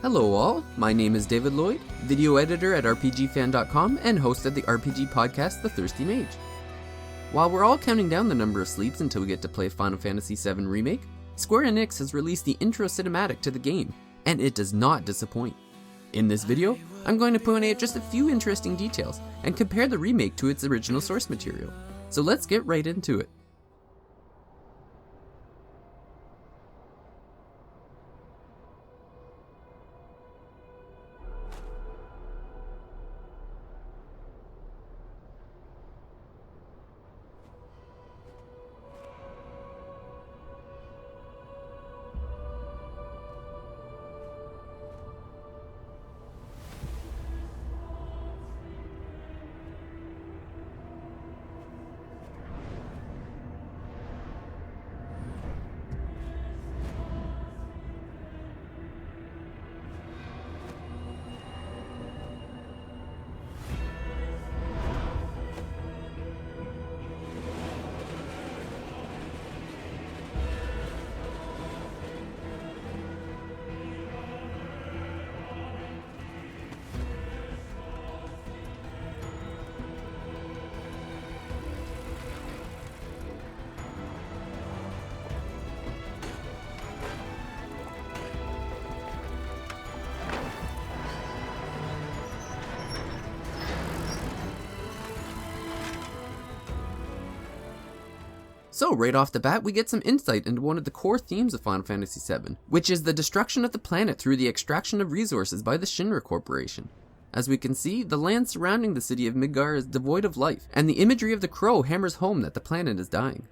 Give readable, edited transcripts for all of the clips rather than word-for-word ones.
Hello all, my name is David Lloyd, video editor at RPGFan.com and host of the RPG podcast The Thirsty Mage. While we're all counting down the number of sleeps until we get to play Final Fantasy VII Remake, Square Enix has released the intro cinematic to the game, and it does not disappoint. In this video, I'm going to point out just a few interesting details and compare the remake to its original source material. So let's get right into it. So right off the bat, we get some insight into one of the core themes of Final Fantasy VII, which is the destruction of the planet through the extraction of resources by the Shinra Corporation. As we can see, the land surrounding the city of Midgar is devoid of life, and the imagery of the crow hammers home that the planet is dying.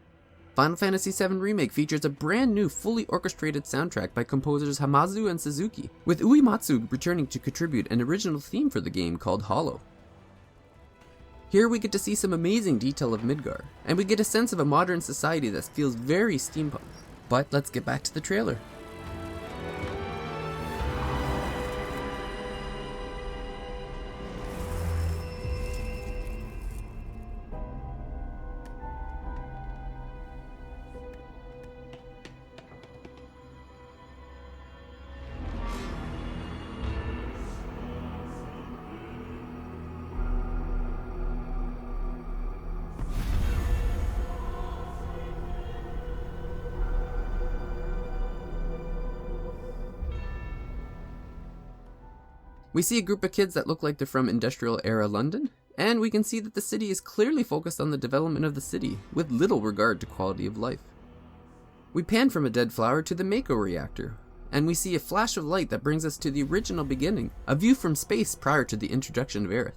Final Fantasy VII Remake features a brand new, fully orchestrated soundtrack by composers Hamazu and Suzuki, with Uematsu returning to contribute an original theme for the game called Hollow. Here we get to see some amazing detail of Midgar, and we get a sense of a modern society that feels very steampunk. But let's get back to the trailer. We see a group of kids that look like they're from industrial era London, and we can see that the city is clearly focused on the development of the city, with little regard to quality of life. We pan from a dead flower to the Mako reactor, and we see a flash of light that brings us to the original beginning, a view from space prior to the introduction of Aerith.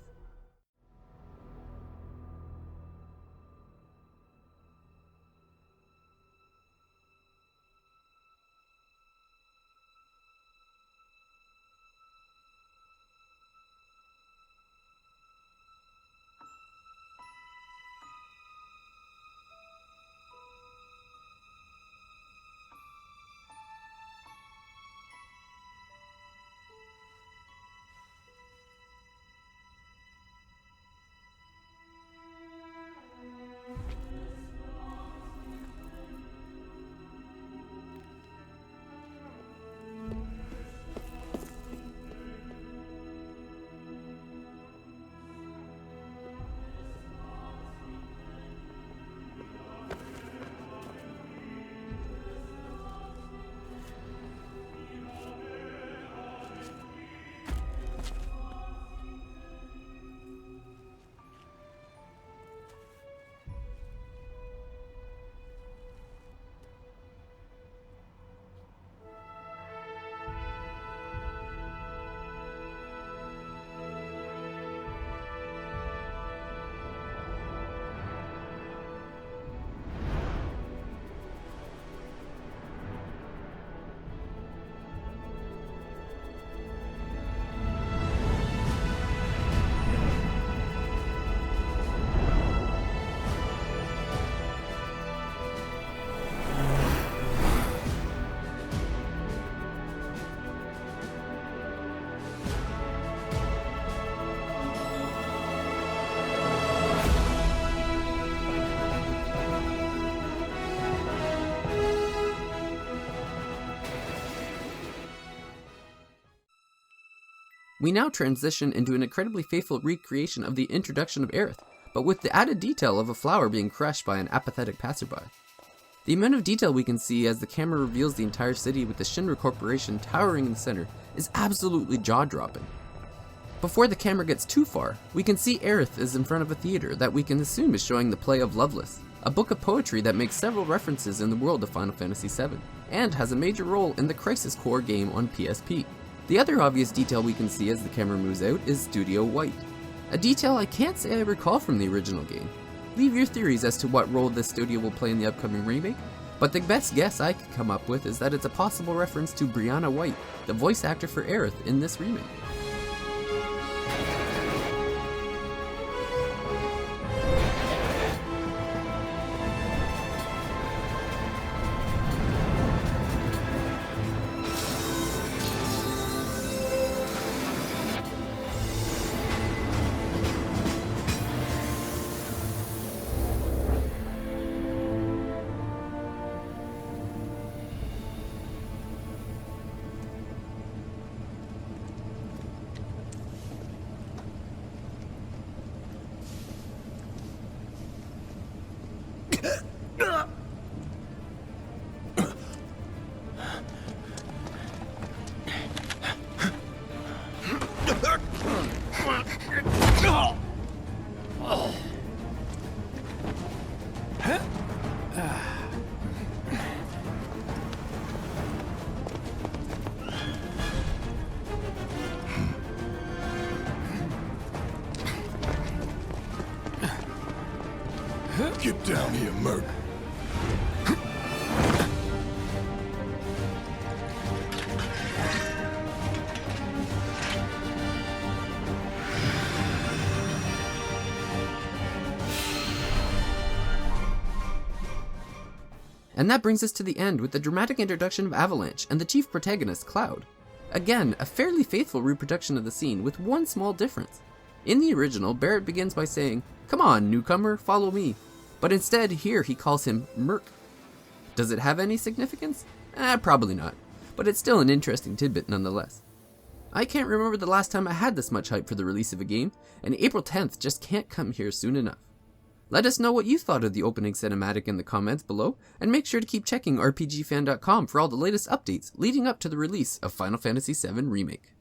We now transition into an incredibly faithful recreation of the introduction of Aerith, but with the added detail of a flower being crushed by an apathetic passerby. The amount of detail we can see as the camera reveals the entire city with the Shinra Corporation towering in the center is absolutely jaw-dropping. Before the camera gets too far, we can see Aerith is in front of a theater that we can assume is showing the play of Loveless, a book of poetry that makes several references in the world of Final Fantasy VII, and has a major role in the Crisis Core game on PSP. The other obvious detail we can see as the camera moves out is Studio White, a detail I can't say I recall from the original game. Leave your theories as to what role this studio will play in the upcoming remake, but the best guess I could come up with is that it's a possible reference to Brianna White, the voice actor for Aerith in this remake. Get down here, Merc. And that brings us to the end with the dramatic introduction of Avalanche and the chief protagonist, Cloud. Again, a fairly faithful reproduction of the scene with one small difference. In the original, Barrett begins by saying, "Come on, newcomer, follow me." But instead, here he calls him Merc. Does it have any significance? Probably not, but it's still an interesting tidbit nonetheless. I can't remember the last time I had this much hype for the release of a game, and April 10th just can't come here soon enough. Let us know what you thought of the opening cinematic in the comments below, and make sure to keep checking RPGFan.com for all the latest updates leading up to the release of Final Fantasy VII Remake.